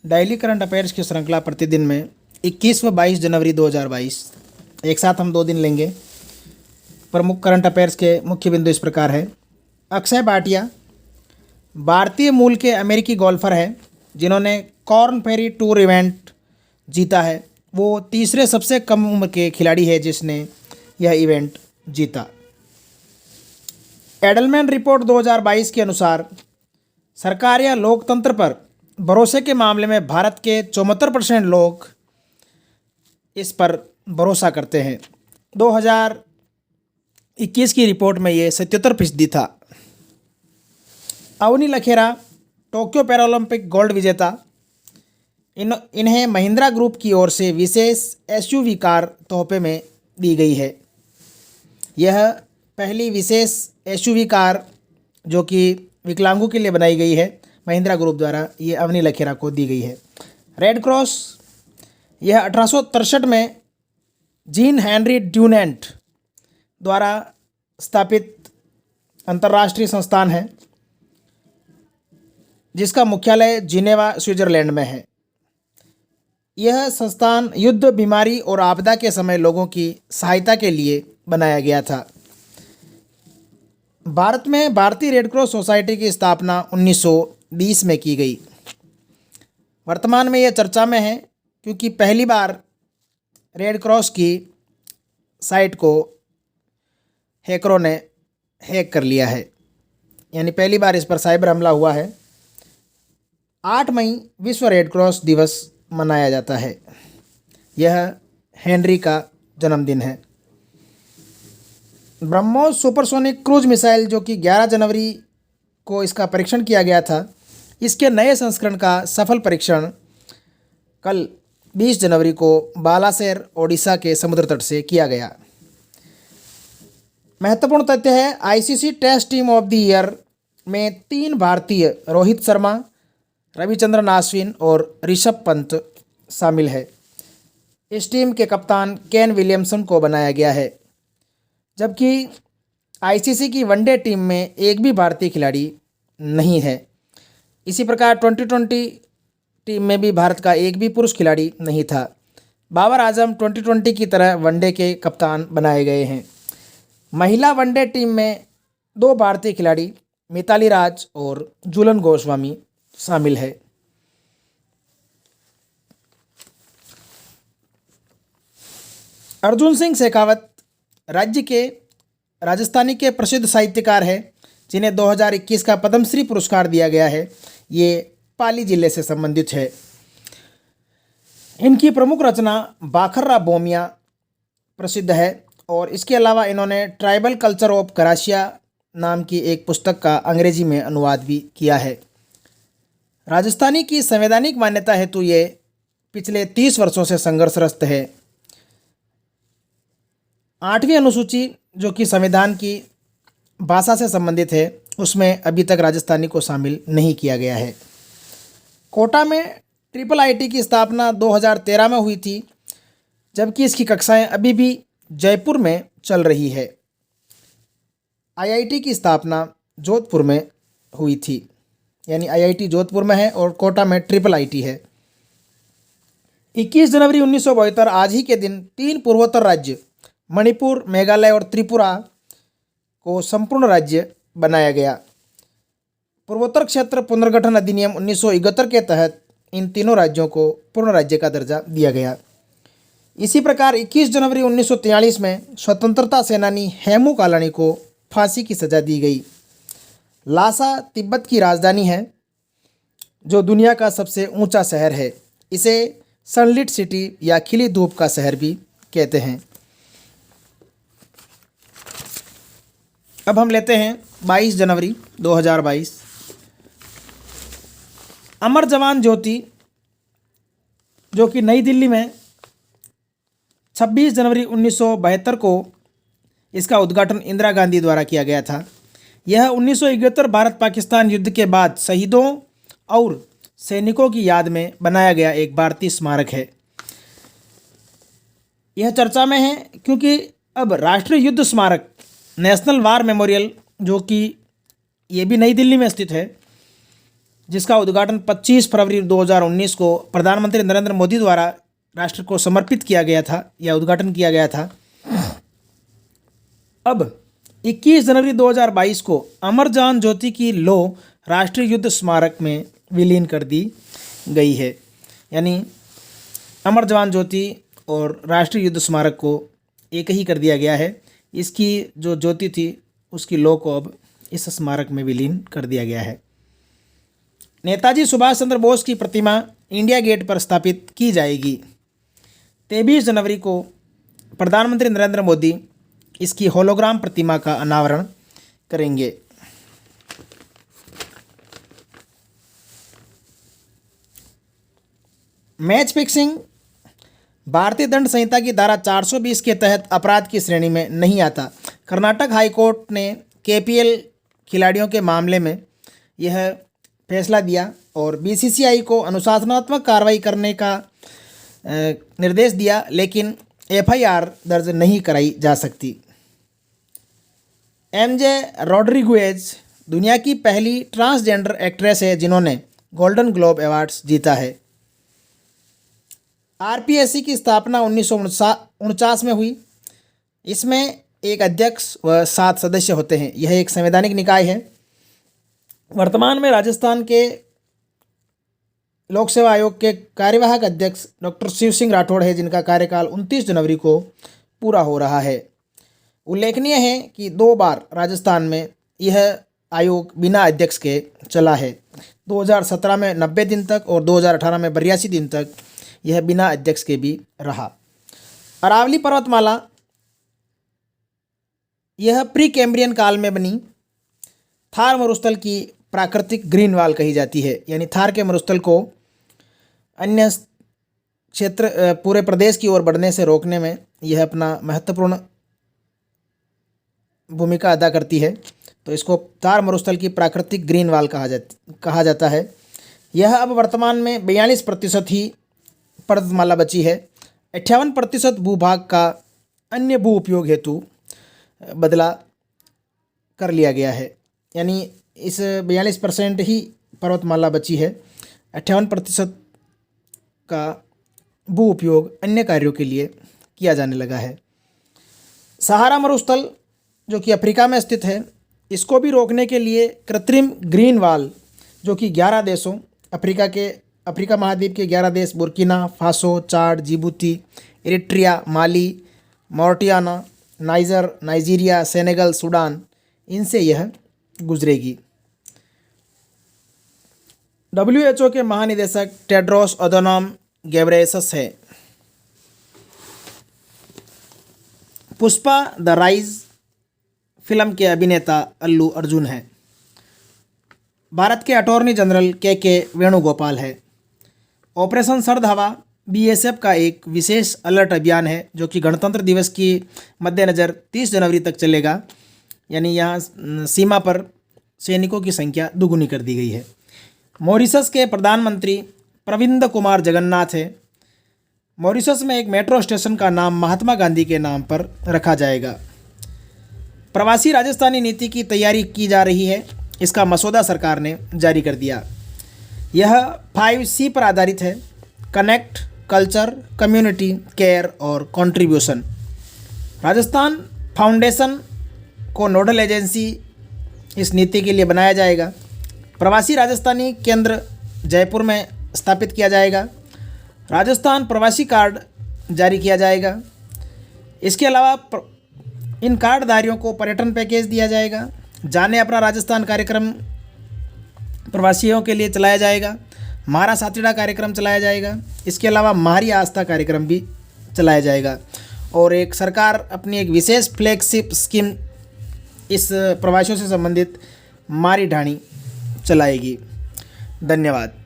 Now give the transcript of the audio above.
Daily current affairs की श्रृंखला प्रतिदिन में 21 व 22 जनवरी 2022 एक साथ हम 2 दिन लेंगे। प्रमुख करंट अफेयर्स के मुख्य बिंदु इस प्रकार है। अक्षय भाटिया भारतीय मूल के अमेरिकी गोल्फर हैं जिन्होंने कॉर्न फेरी टूर इवेंट जीता है। वो तीसरे सबसे कम उम्र के खिलाड़ी है जिसने यह इवेंट जीता। एडलमैन रिपोर्ट 2022 के अनुसार सरकार या लोकतंत्र पर भरोसे के मामले में भारत के 74% लोग इस पर भरोसा करते हैं। 2021 की रिपोर्ट में ये 77% था। Avani Lekhara Tokyo Paralympic gold विजेता, इन्हें महिंद्रा ग्रुप की ओर से विशेष एसयूवी कार तोहफे में दी गई है। यह पहली विशेष एसयूवी कार जो कि विकलांगों के लिए बनाई गई है महिंद्रा ग्रुप द्वारा, ये अवनी लखेरा को दी गई है। रेड क्रॉस यह 1863 में जीन हेनरी ड्यूनेंट द्वारा स्थापित अंतर्राष्ट्रीय संस्थान है जिसका मुख्यालय जिनेवा स्विट्जरलैंड में है। यह संस्थान युद्ध, बीमारी और आपदा के समय लोगों की सहायता के लिए बनाया गया था। भारत में भारतीय रेड क्रॉस सोसाइटी की स्थापना 1920 में की गई। वर्तमान में यह चर्चा में है क्योंकि पहली बार रेड क्रॉस की साइट को हैकरों ने हैक कर लिया है, यानी पहली बार इस पर साइबर हमला हुआ है। 8 मई विश्व रेड क्रॉस दिवस मनाया जाता है। यह हेनरी का जन्मदिन है। ब्रह्मोस सुपरसोनिक क्रूज मिसाइल जो कि 11 जनवरी को इसका परीक्षण किया गया था, इसके नए संस्करण का सफल परीक्षण कल 20 जनवरी को बालासोर ओडिशा के समुद्र तट से किया गया। महत्वपूर्ण तथ्य है, ICC test team of the year में 3 भारतीय रोहित शर्मा, रविचंद्रन अश्विन और ऋषभ पंत शामिल है। इस टीम के कप्तान केन विलियमसन को बनाया गया है, जबकि आईसीसी की वनडे टीम में एक भी भारतीय खिलाड़ी नहीं है। इसी प्रकार 2020 टीम में भी भारत का एक भी पुरुष खिलाड़ी नहीं था। बाबर आजम 2020 की तरह वनडे के कप्तान बनाए गए हैं। महिला वनडे टीम में 2 भारतीय खिलाड़ी मिताली राज और झूलन गोस्वामी शामिल है। अर्जुन सिंह शेखावत राजस्थानी के प्रसिद्ध साहित्यकार हैं जिन्हें 2021 का पद्मश्री पुरस्कार दिया गया है। ये पाली जिले से संबंधित है। इनकी प्रमुख रचना बाखर्रा बोमिया प्रसिद्ध है और इसके अलावा इन्होंने ट्राइबल कल्चर ऑफ कराशिया नाम की एक पुस्तक का अंग्रेजी में अनुवाद भी किया है। राजस्थानी की संवैधानिक मान्यता हेतु ये पिछले 30 वर्षों से संघर्षरत है। 8वीं अनुसूची जो कि संविधान की भाषा से संबंधित है, उसमें अभी तक राजस्थानी को शामिल नहीं किया गया है। कोटा में ट्रिपल आईटी की स्थापना 2013 में हुई थी, जबकि इसकी कक्षाएं अभी भी जयपुर में चल रही है। आईआईटी की स्थापना जोधपुर में हुई थी, यानी आईआईटी जोधपुर में है और कोटा में ट्रिपल आईटी है। 21 जनवरी 1972 आज ही के दिन 3 पूर्वोत्तर राज्य मणिपुर, मेघालय और त्रिपुरा को संपूर्ण राज्य बनाया गया। पूर्वोत्तर क्षेत्र पुनर्गठन अधिनियम 1971 के तहत इन तीनों राज्यों को पूर्ण राज्य का दर्जा दिया गया। इसी प्रकार 21 जनवरी 1943 में स्वतंत्रता सेनानी हेमू कालाणी को फांसी की सजा दी गई। लासा तिब्बत की राजधानी है जो दुनिया का सबसे ऊंचा शहर है। इसे सनलिट सिटी या खिली धूप का शहर भी कहते हैं। अब हम लेते हैं 22 जनवरी 2022। अमर जवान ज्योति जो कि नई दिल्ली में 26 जनवरी 1972 को इसका उद्घाटन इंदिरा गांधी द्वारा किया गया था। यह 1971 भारत पाकिस्तान युद्ध के बाद शहीदों और सैनिकों की याद में बनाया गया एक भारतीय स्मारक है। यह चर्चा में है क्योंकि अब राष्ट्रीय युद्ध स्मारक नेशनल वार मेमोरियल जो कि ये भी नई दिल्ली में स्थित है, जिसका उद्घाटन 25 फरवरी 2019 को प्रधानमंत्री नरेंद्र मोदी द्वारा राष्ट्र को समर्पित किया गया था या उद्घाटन किया गया था। अब 21 जनवरी 2022 को अमर जवान ज्योति की लौ राष्ट्रीय युद्ध स्मारक में विलीन कर दी गई है। यानी अमर जवान ज्योति और राष्ट्रीय युद्ध स्मारक को एक ही कर दिया गया है। इसकी जो ज्योति थी उसकी लौ को अब इस स्मारक में विलीन कर दिया गया है। नेताजी सुभाष चंद्र बोस की प्रतिमा इंडिया गेट पर स्थापित की जाएगी। 23 जनवरी को प्रधानमंत्री नरेंद्र मोदी इसकी होलोग्राम प्रतिमा का अनावरण करेंगे। मैच फिक्सिंग भारतीय दंड संहिता की धारा 420 के तहत अपराध की श्रेणी में नहीं आता। कर्नाटक हाईकोर्ट ने केपीएल खिलाड़ियों के मामले में यह फैसला दिया और बीसीसीआई को अनुशासनात्मक कार्रवाई करने का निर्देश दिया, लेकिन एफआईआर दर्ज नहीं कराई जा सकती। एमजे रॉड्रिगुएज दुनिया की पहली ट्रांसजेंडर एक्ट्रेस है जिन्होंने गोल्डन ग्लोब अवार्ड्स जीता है। आरपीएससी की स्थापना 1949 में हुई। इसमें एक अध्यक्ष व 7 सदस्य होते हैं। यह एक संवैधानिक निकाय है। वर्तमान में राजस्थान के लोक सेवा आयोग के कार्यवाहक अध्यक्ष डॉक्टर शिव सिंह राठौड़ है, जिनका कार्यकाल 29 जनवरी को पूरा हो रहा है। उल्लेखनीय है कि 2 बार राजस्थान में यह आयोग बिना अध्यक्ष के चला है। 2017 में 90 दिन तक और 2018 में 82 दिन तक यह बिना अध्यक्ष के भी रहा। अरावली पर्वतमाला यह प्री कैम्ब्रियन काल में बनी थार मरुस्थल की प्राकृतिक ग्रीन वॉल कही जाती है। यानी थार के मरुस्थल को अन्य क्षेत्र पूरे प्रदेश की ओर बढ़ने से रोकने में यह अपना महत्वपूर्ण भूमिका अदा करती है। तो इसको थार मरुस्थल की प्राकृतिक ग्रीन वॉल कहा जाता है। यह अब वर्तमान में 42% ही पर्वतमाला बची है। 58% भूभाग का अन्य भू उपयोग हेतु बदला कर लिया गया है। यानी इस 42% ही पर्वतमाला बची है। 58% का भू उपयोग अन्य कार्यों के लिए किया जाने लगा है। सहारा मरुस्थल जो कि अफ्रीका में स्थित है, इसको भी रोकने के लिए कृत्रिम ग्रीन वॉल जो कि 11 देशों अफ्रीका महाद्वीप के 11 देश Burkina Faso, Chad, Djibouti, Eritrea, Mali, Mauritania, Niger, Nigeria, Senegal, Sudan, इनसे यह गुजरेगी। WHO के महानिदेशक टेड्रोस अधनॉम घेब्रेयेसस है। पुष्पा द राइज फिल्म के अभिनेता अल्लू अर्जुन है। भारत के अटॉर्नी जनरल के वेणुगोपाल है। ऑपरेशन सर्द हवा बीएसएफ का एक विशेष अलर्ट अभियान है जो कि गणतंत्र दिवस की मद्देनज़र 30 जनवरी तक चलेगा। यानी यहाँ सीमा पर सैनिकों की संख्या दुगुनी कर दी गई है। मॉरिशस के प्रधानमंत्री प्रविंद कुमार जगन्नाथ है। मॉरिशस में एक मेट्रो स्टेशन का नाम महात्मा गांधी के नाम पर रखा जाएगा। प्रवासी राजस्थानी नीति की तैयारी की जा रही है। इसका मसौदा सरकार ने जारी कर दिया। यह 5C पर आधारित है: कनेक्ट, कल्चर, कम्युनिटी, केयर और कंट्रीब्यूशन। राजस्थान फाउंडेशन को नोडल एजेंसी इस नीति के लिए बनाया जाएगा। प्रवासी राजस्थानी केंद्र जयपुर में स्थापित किया जाएगा। राजस्थान प्रवासी कार्ड जारी किया जाएगा। इसके अलावा इन कार्डधारियों को पर्यटन पैकेज दिया जाएगा। जाने अपना राजस्थान कार्यक्रम प्रवासियों के लिए चलाया जाएगा। मारा सातिड़ा कार्यक्रम चलाया जाएगा। इसके अलावा मारी आस्था कार्यक्रम भी चलाया जाएगा। और एक सरकार अपनी एक विशेष फ्लैगशिप स्कीम इस प्रवासियों से संबंधित मारी ढाणी चलाएगी। धन्यवाद।